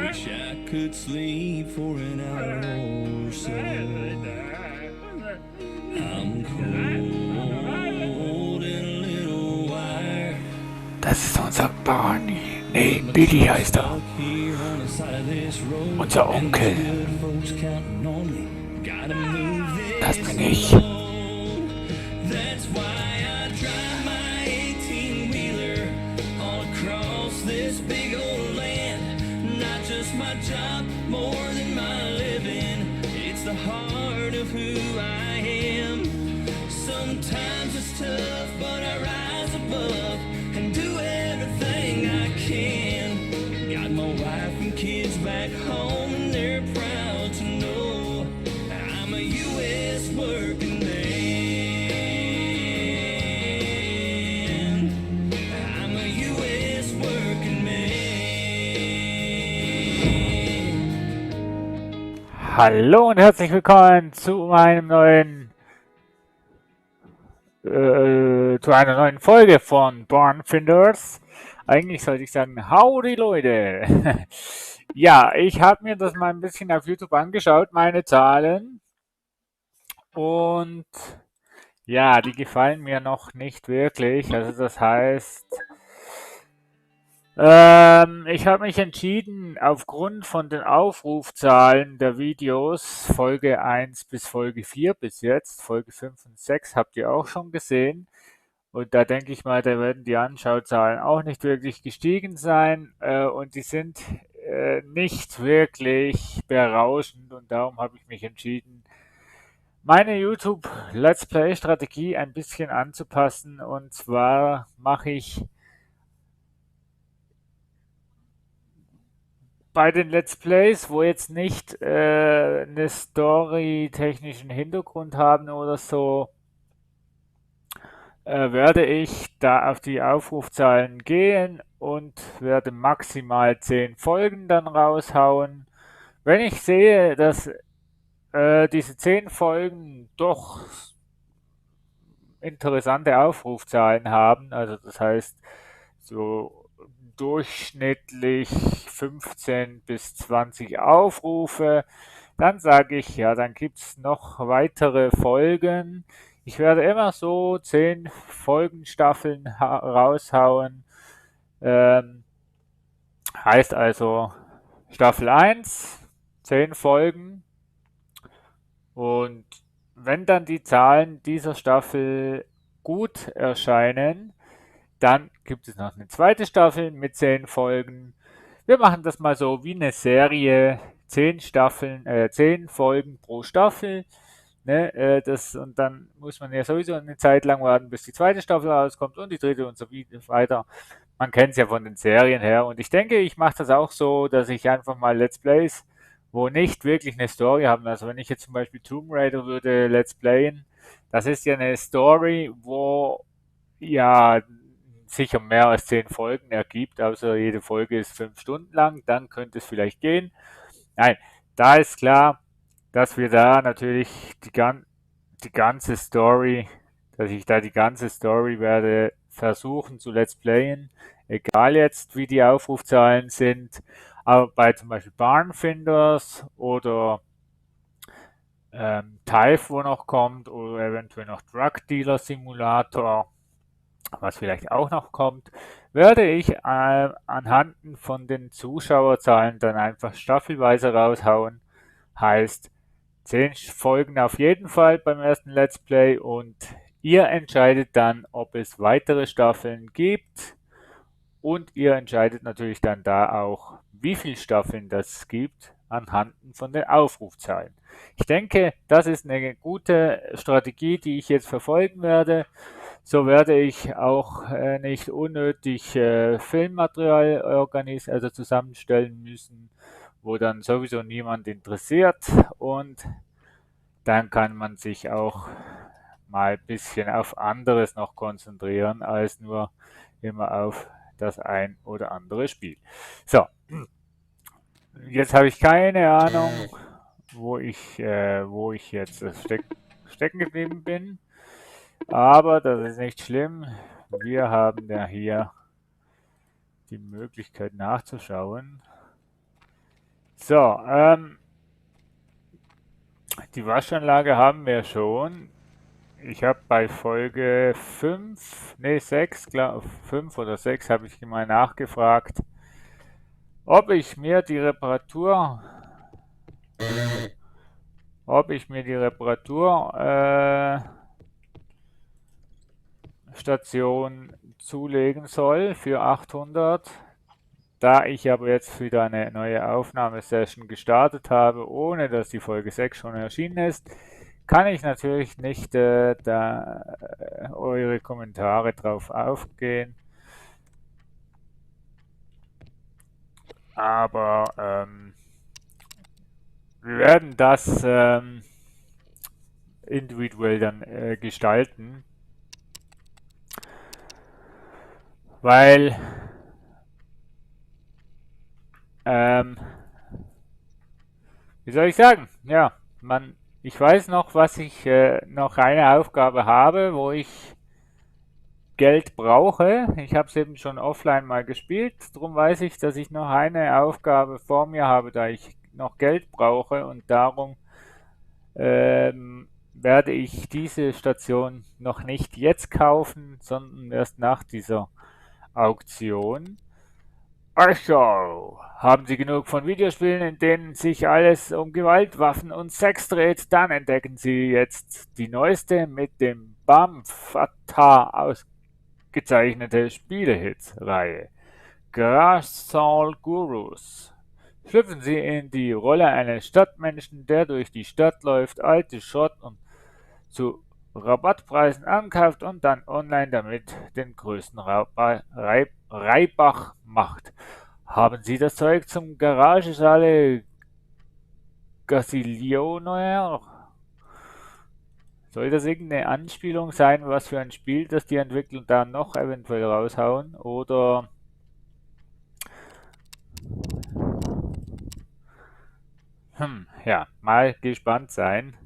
Wish I could sleep for an hour or so. I'm cold and a little wired. Das ist unser Barney. Nee, Billy heißt er. Unser Onkel. Das bin ich. That's why I drive my 18-wheeler all across this big old land. Not just my job, more than my living. It's the heart of who I am. Sometimes it's tough, but I rise above and do everything I can. Got my wife and kids back home and they're proud to know I'm a U.S. working man. I'm a U.S. working man. Hallo und herzlich willkommen zu meinem zu einer neuen Folge von Barnfinders. Eigentlich sollte ich sagen, howdy Leute. Ja, ich habe mir das mal ein bisschen auf YouTube angeschaut, meine Zahlen. Und ja, die gefallen mir noch nicht wirklich. Also das heißt, ich habe mich entschieden, aufgrund von den Aufrufzahlen der Videos, Folge 1 bis Folge 4 bis jetzt, Folge 5 und 6 habt ihr auch schon gesehen. Und da denke ich mal, da werden die Anschauzahlen auch nicht wirklich gestiegen sein. Und die sind nicht wirklich berauschend. Und darum habe ich mich entschieden, meine YouTube Let's Play Strategie ein bisschen anzupassen. Und zwar mache ich bei den Let's Plays, wo jetzt nicht eine story-technischen Hintergrund haben oder so, werde ich da auf die Aufrufzahlen gehen und werde maximal 10 Folgen dann raushauen. Wenn ich sehe, dass diese 10 Folgen doch interessante Aufrufzahlen haben, also das heißt so durchschnittlich 15 bis 20 Aufrufe, dann sage ich, ja, dann gibt es noch weitere Folgen. Ich werde immer so 10 Folgenstaffeln raushauen. Heißt also Staffel 1, 10 Folgen. Und wenn dann die Zahlen dieser Staffel gut erscheinen, dann gibt es noch eine zweite Staffel mit 10 Folgen. Wir machen das mal so wie eine Serie, 10 Folgen pro Staffel. Ne, und dann muss man ja sowieso eine Zeit lang warten, bis die zweite Staffel rauskommt und die dritte und so weiter. Man kennt es ja von den Serien her. Und ich denke, ich mache das auch so, dass ich einfach mal Let's Plays, wo nicht wirklich eine Story haben. Also wenn ich jetzt zum Beispiel Tomb Raider würde Let's Playen, das ist ja eine Story, wo ja sicher mehr als 10 Folgen ergibt, außer jede Folge ist 5 Stunden lang, dann könnte es vielleicht gehen. Nein, da ist klar, dass wir da natürlich die ganze Story, dass ich da die ganze Story werde versuchen zu Let's Playen, egal jetzt wie die Aufrufzahlen sind, aber bei zum Beispiel Barnfinders oder Typh, wo noch kommt, oder eventuell noch Drug Dealer Simulator, was vielleicht auch noch kommt, werde ich anhand von den Zuschauerzahlen dann einfach staffelweise raushauen. Heißt, 10 Folgen auf jeden Fall beim ersten Let's Play und ihr entscheidet dann, ob es weitere Staffeln gibt und ihr entscheidet natürlich dann da auch, wie viele Staffeln das gibt anhand von den Aufrufzahlen. Ich denke, das ist eine gute Strategie, die ich jetzt verfolgen werde. So werde ich auch nicht unnötig Filmmaterial also zusammenstellen müssen, wo dann sowieso niemand interessiert, und dann kann man sich auch mal ein bisschen auf anderes noch konzentrieren, als nur immer auf das ein oder andere Spiel. So, jetzt habe ich keine Ahnung, wo ich jetzt stecken geblieben bin. Aber das ist nicht schlimm. Wir haben ja hier die Möglichkeit nachzuschauen. So, die Waschanlage haben wir schon. Ich habe bei Folge 5, nee 6, 5 oder 6 habe ich mal nachgefragt, ob ich mir die Reparatur, Station zulegen soll für 800. Da ich aber jetzt wieder eine neue Aufnahmesession gestartet habe, ohne dass die Folge 6 schon erschienen ist, kann ich natürlich nicht eure Kommentare drauf aufgehen. Aber wir werden das individuell dann gestalten, weil wie soll ich sagen? Ja, ich weiß noch, was ich noch eine Aufgabe habe, wo ich Geld brauche. Ich habe es eben schon offline mal gespielt, darum weiß ich, dass ich noch eine Aufgabe vor mir habe, da ich noch Geld brauche und darum werde ich diese Station noch nicht jetzt kaufen, sondern erst nach dieser Auktion. Also, haben Sie genug von Videospielen, in denen sich alles um Gewalt, Waffen und Sex dreht? Dann entdecken Sie jetzt die neueste mit dem BAM-Fata ausgezeichnete Spielehits-Reihe. Garage Soul Gurus. Schlüpfen Sie in die Rolle eines Stadtmenschen, der durch die Stadt läuft, alte Schrott und zu Rabattpreisen ankauft und dann online damit den größten Reibach macht. Haben Sie das Zeug zum Garagenschale Gasilioner? Soll das irgendeine Anspielung sein, was für ein Spiel, das die Entwickler da noch eventuell raushauen? Oder ja, mal gespannt sein.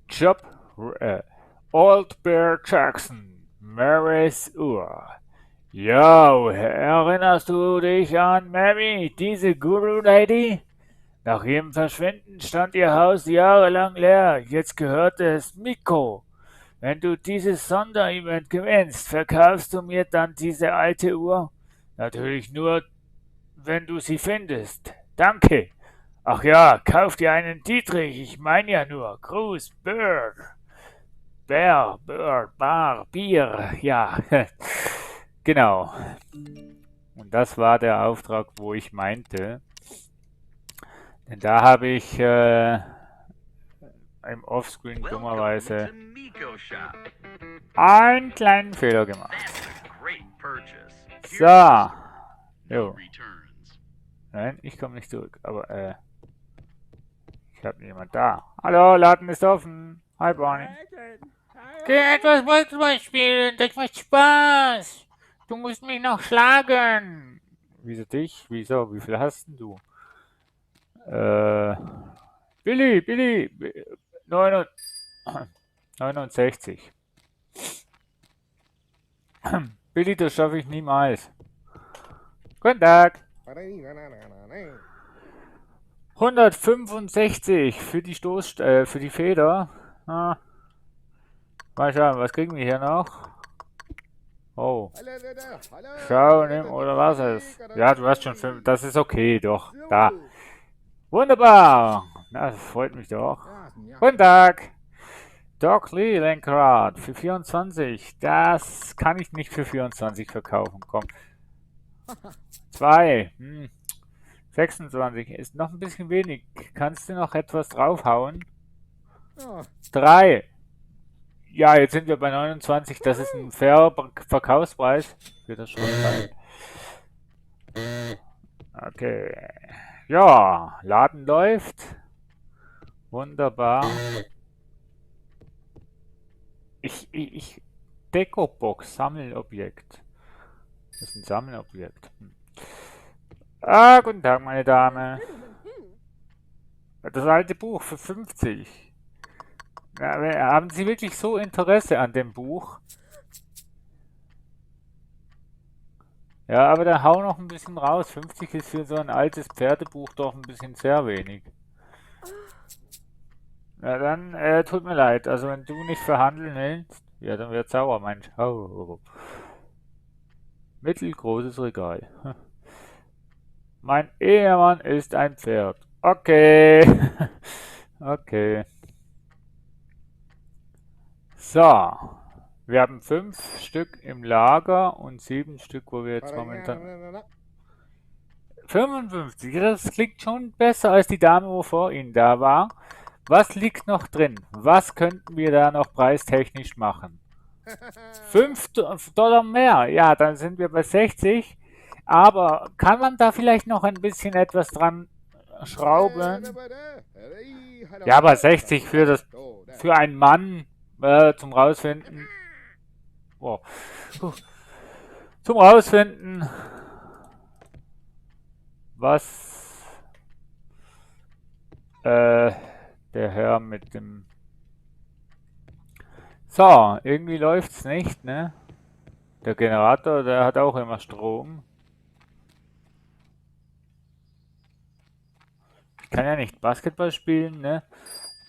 Job Old Bear Jackson, Mary's Uhr. Yo, erinnerst du dich an Mary, diese Guru-Lady? Nach ihrem Verschwinden stand ihr Haus jahrelang leer. Jetzt gehört es Miko. Wenn du dieses Sonderevent gewinnst, verkaufst du mir dann diese alte Uhr? Natürlich nur, wenn du sie findest. Danke. Ach ja, kauf dir einen Dietrich. Ich meine ja nur. Gruß, Bird. Bär, Bird, Bar, Bier. Ja, genau. Und das war der Auftrag, wo ich meinte. Denn da habe ich im Offscreen dummerweise einen kleinen Fehler gemacht. So. Jo. Nein, ich komme nicht zurück. Aber ich habe jemand da. Hallo, Laden ist offen. Hi, Barney. Geh etwas Volkswagen spielen. Das macht Spaß. Du musst mich noch schlagen. Wieso dich? Wieso? Wie viel hast denn du? Billy, 69. Billy, das schaffe ich niemals. Guten Tag. 165 für die für die Feder. Ah. Mal schauen, was kriegen wir hier noch? Oh. Schau, nimm oder was es? Ja, du hast schon 5. Das ist okay, doch. Da. Wunderbar. Na, das freut mich doch. Guten Tag. Doc Lee Lenkrad für 24. Das kann ich nicht für 24 verkaufen. Komm. 2. 26 ist noch ein bisschen wenig. Kannst du noch etwas draufhauen? 3. Ja, jetzt sind wir bei 29. Das ist ein fairer Verkaufspreis für das Schrottteil. Okay. Ja, Laden läuft. Wunderbar. Dekobox, Sammelobjekt. Das ist ein Sammelobjekt. Ah, guten Tag, meine Dame. Das alte Buch für 50. Haben Sie wirklich so Interesse an dem Buch? Ja, aber dann hau noch ein bisschen raus. 50 ist für so ein altes Pferdebuch doch ein bisschen sehr wenig. Ja, dann tut mir leid. Also wenn du nicht verhandeln willst, ja, dann wird sauer, mein Schau. Mittelgroßes Regal. Mein Ehemann ist ein Pferd. Okay. Okay. So. Wir haben 5 Stück im Lager und 7 Stück, wo wir jetzt momentan... 55, das klingt schon besser als die Dame, wo vor Ihnen da war. Was liegt noch drin? Was könnten wir da noch preistechnisch machen? 5 Dollar mehr. Ja, dann sind wir bei 60. Aber kann man da vielleicht noch ein bisschen etwas dran schrauben? Ja, aber 60 für einen Mann zum Rausfinden. Oh. Zum Rausfinden, was der Herr mit dem... So, irgendwie läuft's nicht, ne? Der Generator, der hat auch immer Strom. Ich kann ja nicht Basketball spielen, ne?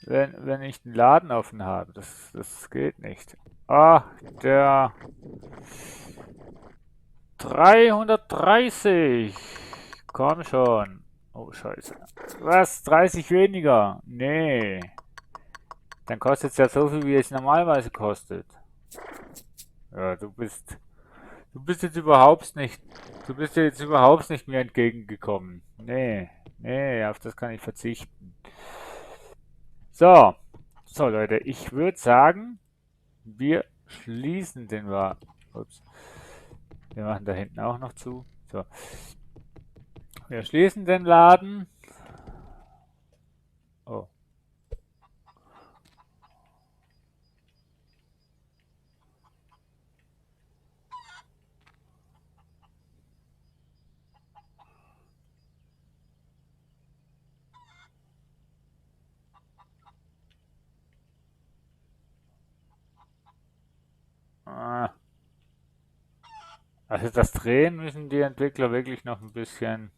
Wenn ich den Laden offen habe. Das geht nicht. Ah, der 330. Komm schon. Oh, scheiße. Was? 30 weniger? Nee. Dann kostet es ja so viel, wie es normalerweise kostet. Ja, du bist jetzt überhaupt nicht, du bist jetzt überhaupt nicht mir entgegengekommen. Nee, nee, auf das kann ich verzichten. So, so Leute, ich würde sagen, wir schließen den Wagen. Ups. Wir machen da hinten auch noch zu. So. Wir schließen den Laden. Oh. Ah. Also das Drehen müssen die Entwickler wirklich noch ein bisschen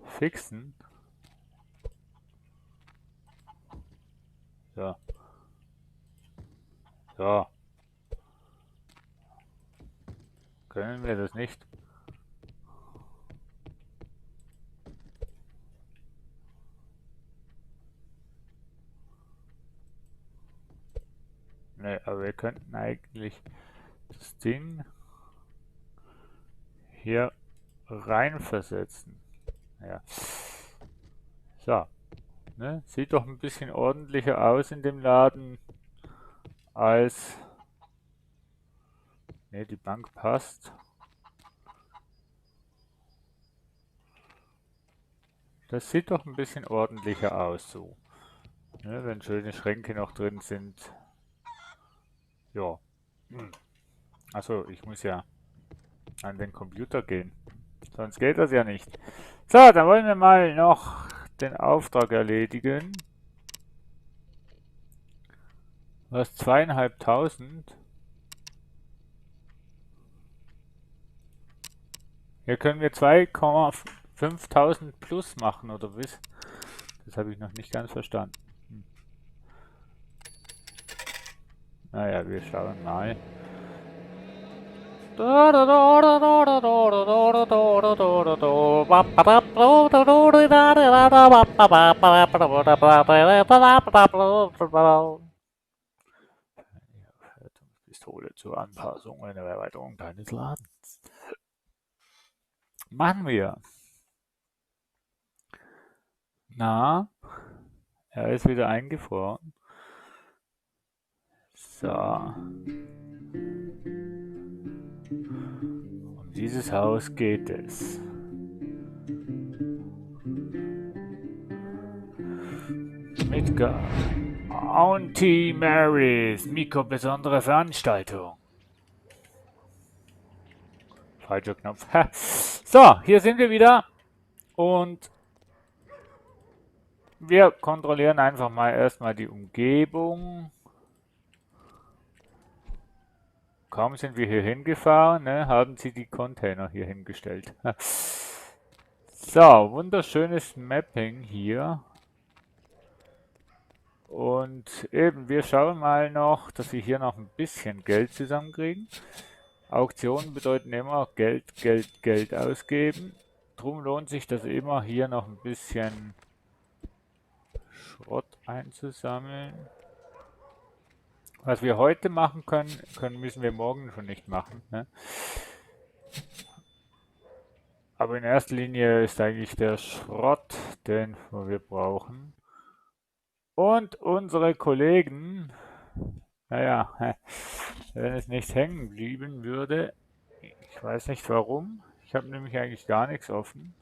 fixen. So. So. Können wir das nicht? Ne, aber wir könnten eigentlich das Ding hier reinversetzen. Ja. So. Ne? Sieht doch ein bisschen ordentlicher aus in dem Laden als... Ne, die Bank passt. Das sieht doch ein bisschen ordentlicher aus so. Ne, wenn schöne Schränke noch drin sind. Ja. Achso, ich muss ja an den Computer gehen. Sonst geht das ja nicht. So, dann wollen wir mal noch den Auftrag erledigen. Was? 2500? Hier können wir 2,5000 plus machen, oder was? Das habe ich noch nicht ganz verstanden. Naja, wir schauen mal. Pistole zur Anpassung einer Erweiterung deines Ladens. Machen wir. Na, er ist wieder eingefroren. So. Um dieses Haus geht es. Midgar. Auntie Marys Miko besondere Veranstaltung. Falscher Knopf. Ha. So, hier sind wir wieder. Und... wir kontrollieren einfach mal erstmal die Umgebung. Kaum sind wir hier hingefahren, ne, haben sie die Container hier hingestellt. So, wunderschönes Mapping hier. Und eben, wir schauen mal noch, dass wir hier noch ein bisschen Geld zusammenkriegen. Auktionen bedeuten immer Geld, Geld, Geld ausgeben. Drum lohnt sich das immer, hier noch ein bisschen Schrott einzusammeln. Was wir heute machen können, müssen wir morgen schon nicht machen. Ne? Aber in erster Linie ist eigentlich der Schrott, den wir brauchen. Und unsere Kollegen, naja, wenn es nicht hängen blieben würde, ich weiß nicht warum, ich habe nämlich eigentlich gar nichts offen.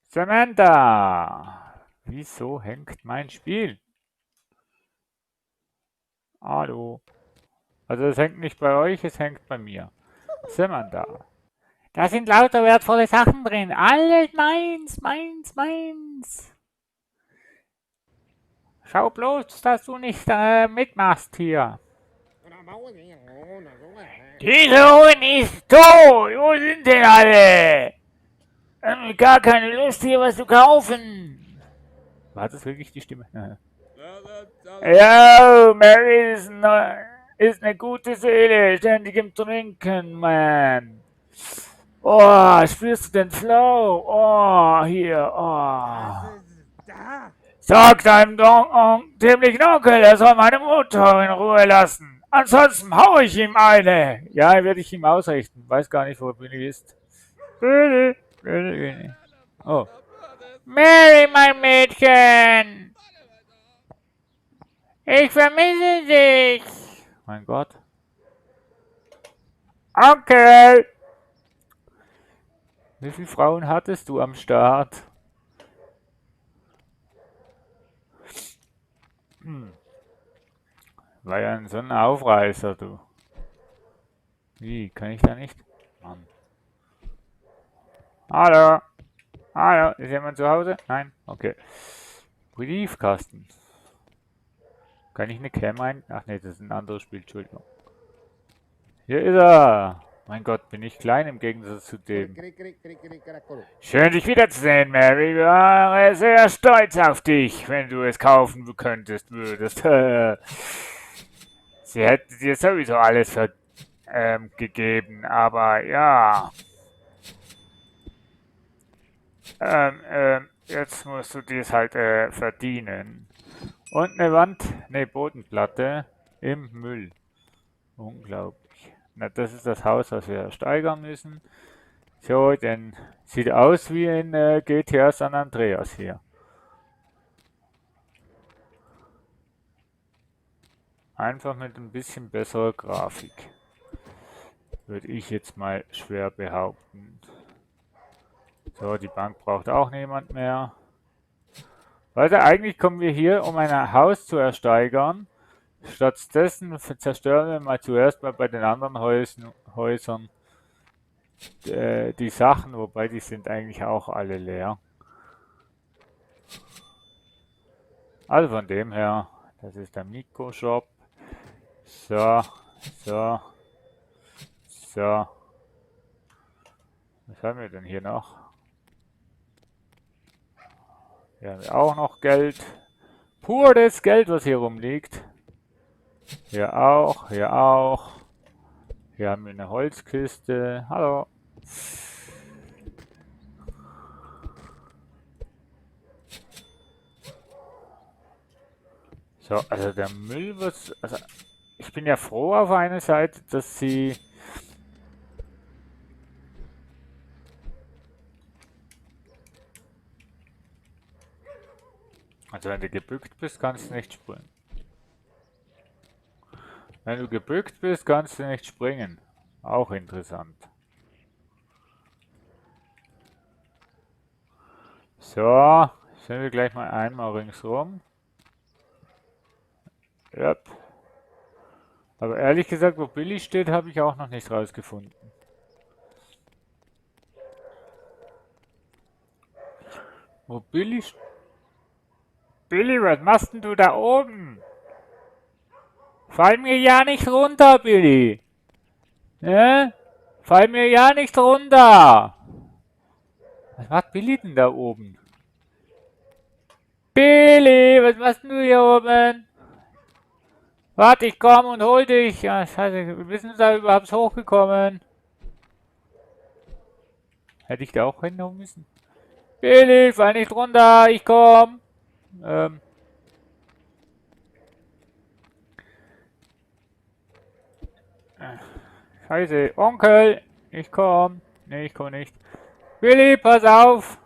Samantha! Wieso hängt mein Spiel? Hallo. Also es hängt nicht bei euch, es hängt bei mir. Samantha. Da sind lauter wertvolle Sachen drin. Alles meins, meins, meins. Schau bloß, dass du nicht mitmachst hier. Dieser Hund ist tot. Wo sind denn alle? Gar keine Lust hier was zu kaufen. War das wirklich die Stimme? Ja, Mary ist eine gute Seele, ständig im Trinken, man. Oh, spürst du den Flow? Oh, hier, oh. Sag deinem dämlichen Onkel, er soll meine Mutter in Ruhe lassen. Ansonsten hau ich ihm eine. Ja, werde ich ihm ausrichten. Weiß gar nicht, wo Billy ist. Billy. Oh. Mary, mein Mädchen. Ich vermisse dich. Mein Gott. Onkel. Wie viele Frauen hattest du am Start? War ja so ein Aufreißer, du. Wie, kann ich da nicht? Mann. Hallo. Hallo, ist jemand zu Hause? Nein? Okay. Briefkasten. Kann ich eine Cam ein? Ach nee, das ist ein anderes Spiel, Entschuldigung. Hier ist er. Mein Gott, bin ich klein im Gegensatz zu dem. Schön, dich wiederzusehen, Mary. Ich wäre sehr stolz auf dich, wenn du es kaufen würdest. Sie hätte dir sowieso alles gegeben, aber ja. Jetzt musst du dies halt verdienen. Und eine Bodenplatte im Müll. Unglaublich. Na, das ist das Haus, was wir steigern müssen. So, denn sieht aus wie in GTA San Andreas hier. Einfach mit ein bisschen besserer Grafik. Würde ich jetzt mal schwer behaupten. So, die Bank braucht auch niemand mehr. Also eigentlich kommen wir hier, um ein Haus zu ersteigern. Stattdessen zerstören wir mal zuerst mal bei den anderen Häusern die Sachen, wobei die sind eigentlich auch alle leer. Also von dem her, das ist der Mikro-Shop. So, so, so. Was haben wir denn hier noch? Hier haben wir auch noch Geld. Pures Geld, was hier rumliegt. Hier auch, hier auch. Hier haben wir eine Holzkiste. Hallo. So, also der Müll wird... Also ich bin ja froh auf einer Seite, dass sie... Also wenn du gebückt bist, kannst du nicht springen. Wenn du gebückt bist, kannst du nicht springen. Auch interessant. So, sind wir gleich mal einmal ringsrum. Yep. Aber ehrlich gesagt, wo Billy steht, habe ich auch noch nicht rausgefunden. Oh, Billy. Billy, was machst denn du da oben? Fall mir ja nicht runter, Billy. Ne? Fall mir ja nicht runter. Was macht Billy denn da oben? Billy, was machst denn du hier oben? Warte, ich komm und hol dich. Ja, scheiße, wir sind da überhaupt hochgekommen. Hätte ich da auch hinhauen müssen? Billy, fall nicht runter, ich komm. Ähm. Scheiße, Onkel, ich komm. Nee, ich komm nicht. Billy, pass auf.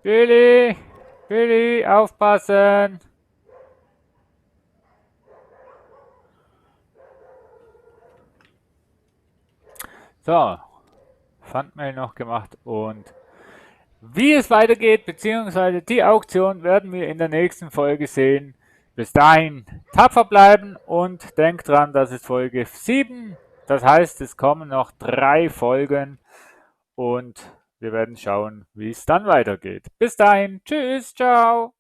Billy, Billy, aufpassen. So, Pfandmail noch gemacht und wie es weitergeht, beziehungsweise die Auktion werden wir in der nächsten Folge sehen. Bis dahin tapfer bleiben und denkt dran, das ist Folge 7. Das heißt, es kommen noch 3 Folgen und wir werden schauen, wie es dann weitergeht. Bis dahin, tschüss, ciao.